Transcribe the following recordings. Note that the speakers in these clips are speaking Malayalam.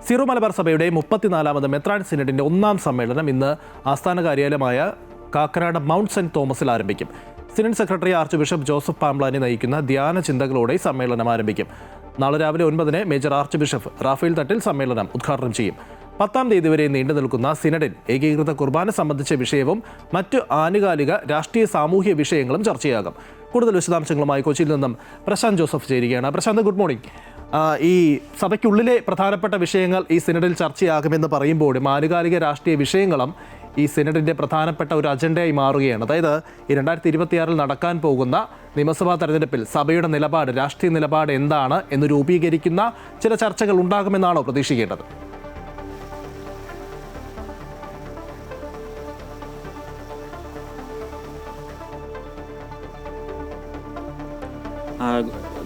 സീറോ മലബാർ സഭയുടെ 34ാമത് മെത്രാൻ സിനഡിന്റെ ഒന്നാം സമ്മേളനം ഇന്ന് ആസ്ഥാന കാര്യാലയമായ കാക്കനാട് മൗണ്ട് സെന്റ് തോമസിൽ ആരംഭിക്കും. Synod secretary arch bishop Joseph Pamplany നയിക്കുന്ന ധ്യാന ചിന്തകളോടെ സമ്മേളനം ആരംഭിക്കും. നാളെ രാവിലെ 9-ന് major arch bishop Raphael Thattil സമ്മേളനം ഉദ്ഘാടനം ചെയ്യും. 10-ാം തീയതി വരെ നീണ്ടു നിൽക്കുന്ന സിനഡിൽ ഏകീകൃത കുർബാന സംബന്ധിച്ച വിഷയവും മറ്റു ആനുകാലിക രാഷ്ട്രീയ സാമൂഹ്യ വിഷയങ്ങളും ചർച്ചയാകും. കൂടുതൽ വിശദാംശങ്ങളുമായി കൊച്ചിയിൽ നിന്നും പ്രശാന്ത് ജോസഫ് ചേരുകയാണ്. Prashant, good morning. ഈ സഭയ്ക്കുള്ളിലെ പ്രധാനപ്പെട്ട വിഷയങ്ങൾ ഈ സിനഡിൽ ചർച്ചയാകുമെന്ന് പറയുമ്പോഴും ആനുകാലിക രാഷ്ട്രീയ വിഷയങ്ങളും ഈ സിനഡിൻ്റെ പ്രധാനപ്പെട്ട ഒരു അജണ്ടയായി മാറുകയാണ്. അതായത് ഈ 2026 നടക്കാൻ പോകുന്ന നിയമസഭാ തെരഞ്ഞെടുപ്പിൽ സഭയുടെ നിലപാട്, രാഷ്ട്രീയ നിലപാട് എന്താണ് എന്ന് രൂപീകരിക്കുന്ന ചില ചർച്ചകൾ ഉണ്ടാകുമെന്നാണോ പ്രതീക്ഷിക്കേണ്ടത്?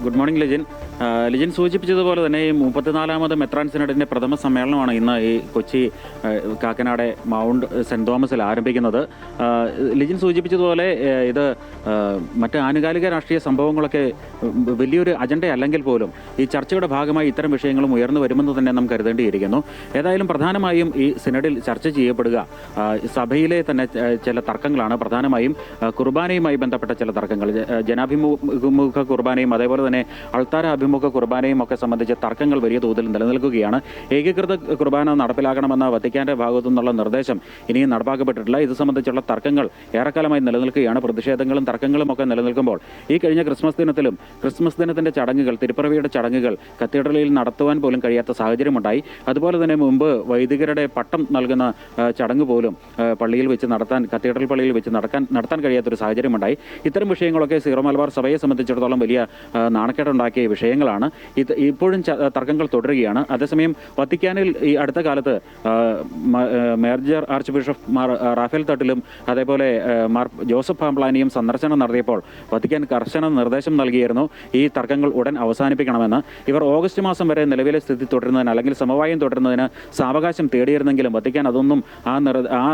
ഗുഡ് മോർണിംഗ് ലിജിൻ സൂചിപ്പിച്ചതുപോലെ തന്നെ ഈ 34ാമത് മെത്രാൻ സിനഡിൻ്റെ പ്രഥമ സമ്മേളനമാണ് ഇന്ന് ഈ കൊച്ചി കാക്കനാട് മൗണ്ട് സെൻറ്റ് തോമസിൽ ആരംഭിക്കുന്നത്. ലിജിൻ സൂചിപ്പിച്ചതുപോലെ ഇത് മറ്റ് ആനുകാലിക രാഷ്ട്രീയ സംഭവങ്ങളൊക്കെ വലിയൊരു അജണ്ട അല്ലെങ്കിൽ പോലും ഈ ചർച്ചയുടെ ഭാഗമായി ഇത്തരം വിഷയങ്ങളും ഉയർന്നു വരുമെന്ന് തന്നെ നാം കരുതേണ്ടിയിരിക്കുന്നു. ഏതായാലും പ്രധാനമായും ഈ സിനഡിൽ ചർച്ച ചെയ്യപ്പെടുക സഭയിലെ തന്നെ ചില തർക്കങ്ങളാണ്. പ്രധാനമായും കുർബാനയുമായി ബന്ധപ്പെട്ട ചില തർക്കങ്ങൾ, ജനാഭിമുഖ കുർബാനയും അതേപോലെ തന്നെ അൾത്താര അഭിമുഖ കുർബാനയും ഒക്കെ സംബന്ധിച്ച് തർക്കങ്ങൾ വലിയ തോതിൽ നിലനിൽക്കുകയാണ്. ഏകീകൃത കുർബാന നടപ്പിലാക്കണമെന്ന വത്തിക്കാന്റെ ഭാഗത്തു നിന്നുള്ള നിർദ്ദേശം ഇനിയും നടപ്പാക്കപ്പെട്ടിട്ടില്ല. ഇത് സംബന്ധിച്ചുള്ള തർക്കങ്ങൾ ഏറെക്കാലമായി നിലനിൽക്കുകയാണ്. പ്രതിഷേധങ്ങളും തർക്കങ്ങളും ഒക്കെ നിലനിൽക്കുമ്പോൾ ഈ കഴിഞ്ഞ ക്രിസ്മസ് ദിനത്തിന്റെ ചടങ്ങുകൾ, തിരുപ്പിറവിയുടെ ചടങ്ങുകൾ കത്തീഡ്രലിൽ നടത്തുവാൻ പോലും കഴിയാത്ത സാഹചര്യമുണ്ടായി. അതുപോലെ തന്നെ മുമ്പ് വൈദികരുടെ പട്ടം നൽകുന്ന ചടങ്ങ് പോലും പള്ളിയിൽ വെച്ച് കത്തീഡ്രൽ പള്ളിയിൽ വെച്ച് നടത്താൻ കഴിയാത്തൊരു സാഹചര്യമുണ്ടായി. ഇത്തരം വിഷയങ്ങളൊക്കെ സീറോ മലബാർ സഭയെ സംബന്ധിച്ചിടത്തോളം വലിയ നാണക്കേടുണ്ടാക്കിയ വിഷയങ്ങളാണ്. ഇപ്പോഴും തർക്കങ്ങൾ തുടരുകയാണ്. അതേസമയം വത്തിക്കാനിൽ ഈ അടുത്ത കാലത്ത് major archbishop Mar Raphael തട്ടിലും അതേപോലെ മാർ ജോസഫ് പാംബ്ലാനിയും സന്ദർശനം നടത്തിയപ്പോൾ വത്തിക്കാൻ കർശന നിർദ്ദേശം നൽകിയിരുന്നു ഈ തർക്കങ്ങൾ ഉടൻ അവസാനിപ്പിക്കണമെന്ന്. ഇവർ ഓഗസ്റ്റ് മാസം വരെ നിലവിലെ സ്ഥിതി തുടരുന്നതിന് അല്ലെങ്കിൽ സമവായം തുടരുന്നതിന് സാവകാശം തേടിയിരുന്നെങ്കിലും വത്തിക്കാൻ അതൊന്നും ആ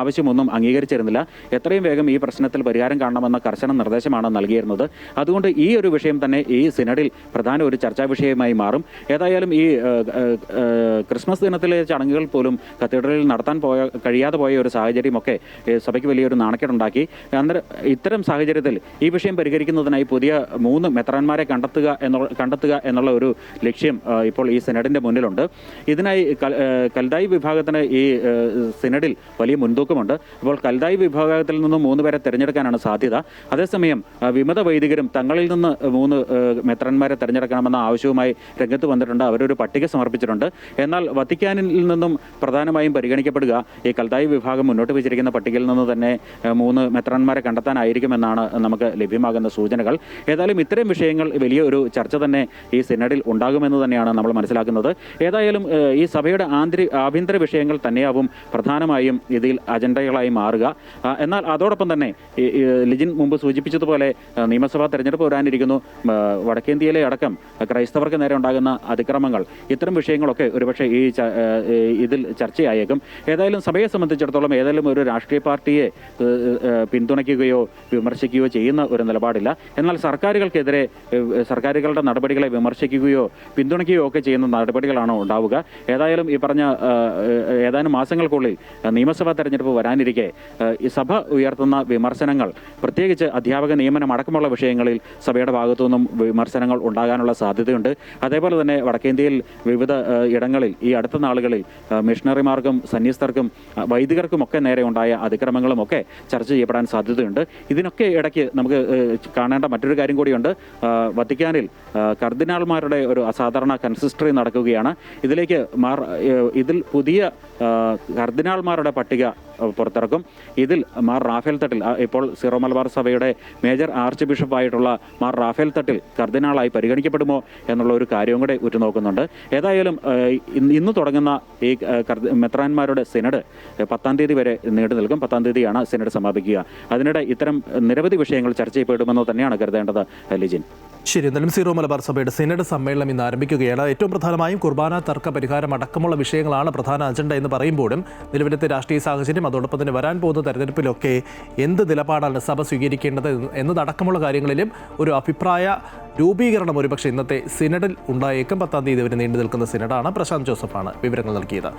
ആവശ്യമൊന്നും അംഗീകരിച്ചിരുന്നില്ല. എത്രയും വേഗം ഈ പ്രശ്നത്തിൽ പരിഹാരം കാണണമെന്ന കർശന നിർദ്ദേശമാണ് നൽകിയിരുന്നത്. അതുകൊണ്ട് ഈ ഒരു വിഷയം തന്നെ ഈ സിനഡിൽ പ്രധാന ഒരു ചർച്ചാ വിഷയമായി മാറും. ഏതായാലും ഈ ക്രിസ്മസ് ദിനത്തിലെ ചടങ്ങുകൾ പോലും കത്തീഡ്രലിൽ നടത്താൻ കഴിയാതെ പോയ ഒരു സാഹചര്യമൊക്കെ സഭയ്ക്ക് വലിയൊരു നാണക്കേടുണ്ടാക്കി. ഇത്തരം സാഹചര്യത്തിൽ ഈ വിഷയം പരിഹരിക്കുന്നതിനായി പുതിയ 3 മെത്രാന്മാരെ കണ്ടെത്തുക എന്നുള്ള ഒരു ലക്ഷ്യം ഇപ്പോൾ ഈ സിനഡിന്റെ മുന്നിലുണ്ട്. ഇതിനായി കൽദായി വിഭാഗത്തിന് ഈ സിനഡിൽ വലിയ മുൻതൂക്കമുണ്ട്. അപ്പോൾ കൽദായി വിഭാഗത്തിൽ നിന്നും 3 പേരെ തിരഞ്ഞെടുക്കാനാണ് സാധ്യത. അതേസമയം വിമത വൈദികരും തങ്ങളിൽ നിന്ന് 3 മെത്രാന്മാരെ തിരഞ്ഞെടുക്കണമെന്ന ആവശ്യവുമായി രംഗത്ത് വന്നിട്ടുണ്ട്. അവരൊരു പട്ടിക സമർപ്പിച്ചിട്ടുണ്ട്. എന്നാൽ വത്തിക്കാനിൽ നിന്നും പ്രധാനമായും പരിഗണിക്കപ്പെടുക ഈ കൽദായി വിഭാഗം മുന്നോട്ട് വെച്ചിരിക്കുന്ന പട്ടികയിൽ നിന്ന് തന്നെ 3 മെത്രാന്മാരെ കണ്ടെത്താനായിരിക്കുമെന്നാണ് നമുക്ക് ലഭ്യമാകുന്ന സൂചനകൾ. ഏതായാലും ഇത്തരം വിഷയങ്ങൾ വലിയ ഒരു ചർച്ച തന്നെ ഈ സിനഡിൽ ഉണ്ടാകുമെന്ന് തന്നെയാണ് നമ്മൾ മനസ്സിലാക്കുന്നത്. ഏതായാലും ഈ സഭയുടെ ആഭ്യന്തര വിഷയങ്ങൾ തന്നെയാവും പ്രധാനമായും ഇതിൽ അജണ്ടകളായി മാറുക. എന്നാൽ അതോടൊപ്പം തന്നെ ലിജിൻ മുമ്പ് സൂചിപ്പിച്ചതുപോലെ നിയമസഭാ തെരഞ്ഞെടുപ്പ് വരാനിരിക്കുന്നു. വടക്കേന്ത്യയിലെ അടക്കം ക്രൈസ്തവർക്ക് നേരെ ഉണ്ടാകുന്ന അതിക്രമങ്ങൾ, ഇത്തരം വിഷയങ്ങളൊക്കെ ഒരുപക്ഷെ ഇതിൽ ചർച്ചയായേക്കും. ഏതായാലും സഭയെ സംബന്ധിച്ചിടത്തോളം ഏതായാലും ഒരു രാഷ്ട്രീയ പാർട്ടിയെ പിന്തുണയ്ക്കുകയോ വിമർശിക്കുകയോ ചെയ്യുന്ന ഒരു നിലപാടില്ല. എന്നാൽ സർക്കാരുകളുടെ നടപടികളെ വിമർശിക്കുകയോ പിന്തുണയ്ക്കുകയോ ഒക്കെ ചെയ്യുന്ന നടപടികളാണ് ഉണ്ടാവുക. ഏതായാലും ഈ പറഞ്ഞ ഏതാനും മാസങ്ങൾക്കുള്ളിൽ നിയമസഭാ തെരഞ്ഞെടുപ്പ് വരാനിരിക്കെ ഈ സഭ ഉയർത്തുന്ന വിമർശനങ്ങൾ, പ്രത്യേകിച്ച് അധ്യാപക നിയമനം അടക്കമുള്ള വിഷയങ്ങളിൽ സഭയുടെ ഭാഗത്തുനിന്നും വിമർശനങ്ങൾ ഉണ്ടാകാനുള്ള സാധ്യതയുണ്ട്. അതേപോലെ തന്നെ വടക്കേന്ത്യയിൽ വിവിധ ഇടങ്ങളിൽ ഈ അടുത്ത നാളുകളിൽ മിഷണറിമാർക്കും സന്യസ്തർക്കും വൈദികർക്കുമൊക്കെ നേരെ ഉണ്ടായ അതിക്രമങ്ങളുമൊക്കെ ചർച്ച ചെയ്യപ്പെടാൻ സാധ്യതയുണ്ട്. ഇതിനൊക്കെ ഇടയ്ക്ക് നമുക്ക് കാണേണ്ട മറ്റൊരു കാര്യം കൂടിയുണ്ട്. വത്തിക്കാനിൽ കർദിനാൾമാരുടെ ഒരു അസാധാരണ കൺസിസ്റ്ററി നടക്കുകയാണ്. ഇതിൽ പുതിയ കർദിനാൾമാരുടെ പട്ടിക പുറത്തിറക്കും. ഇതിൽ മാർ റാഫേൽ തട്ടിൽ, ഇപ്പോൾ സീറോ മലബാർ സഭയുടെ മേജർ ആർച്ച് ബിഷപ്പായിട്ടുള്ള മാർ റാഫേൽ തട്ടിൽ കർദിനാളായി പരിഗണിക്കപ്പെടുമോ എന്നുള്ള ഒരു കാര്യവും കൂടെ ഉറ്റുനോക്കുന്നുണ്ട്. ഏതായാലും ഇന്ന് തുടങ്ങുന്ന ഈ മെത്രാന്മാരുടെ സിനഡ് 10-ാം തീയതി വരെ നീണ്ടു നിൽക്കും. 10-ാം തീയതിയാണ് സിനഡ് സമാപിക്കുക. അതിനിടെ ഇത്തരം നിരവധി വിഷയങ്ങൾ ചർച്ച ചെയ്യപ്പെടുമെന്ന് തന്നെയാണ് കരുതേണ്ടത് ലിജിൻ. ശരി, എന്തായാലും സീറോ മലബാർ സഭയുടെ സിനഡ് സമ്മേളനം ഇന്ന് ആരംഭിക്കുകയാണ്. ഏറ്റവും പ്രധാനമായും കുർബാന തർക്ക പരിഹാരം അടക്കമുള്ള വിഷയങ്ങളാണ് പ്രധാന അജണ്ട എന്ന് പറയുമ്പോഴും നിലവിലത്തെ രാഷ്ട്രീയ സാഹചര്യം, അതോടൊപ്പം തന്നെ വരാൻ പോകുന്ന തെരഞ്ഞെടുപ്പിലൊക്കെ എന്ത് നിലപാടാണ് സഭ സ്വീകരിക്കേണ്ടത് എന്നതടക്കമുള്ള കാര്യങ്ങളിലും ഒരു അഭിപ്രായ രൂപീകരണം ഒരുപക്ഷെ ഇന്നത്തെ സിനഡിൽ ഉണ്ടായേക്കും. 10-ാം തീയതി വരെ നീണ്ടു നിൽക്കുന്ന സിനഡാണ്. പ്രശാന്ത് ജോസഫാണ് വിവരങ്ങൾ നൽകിയത്.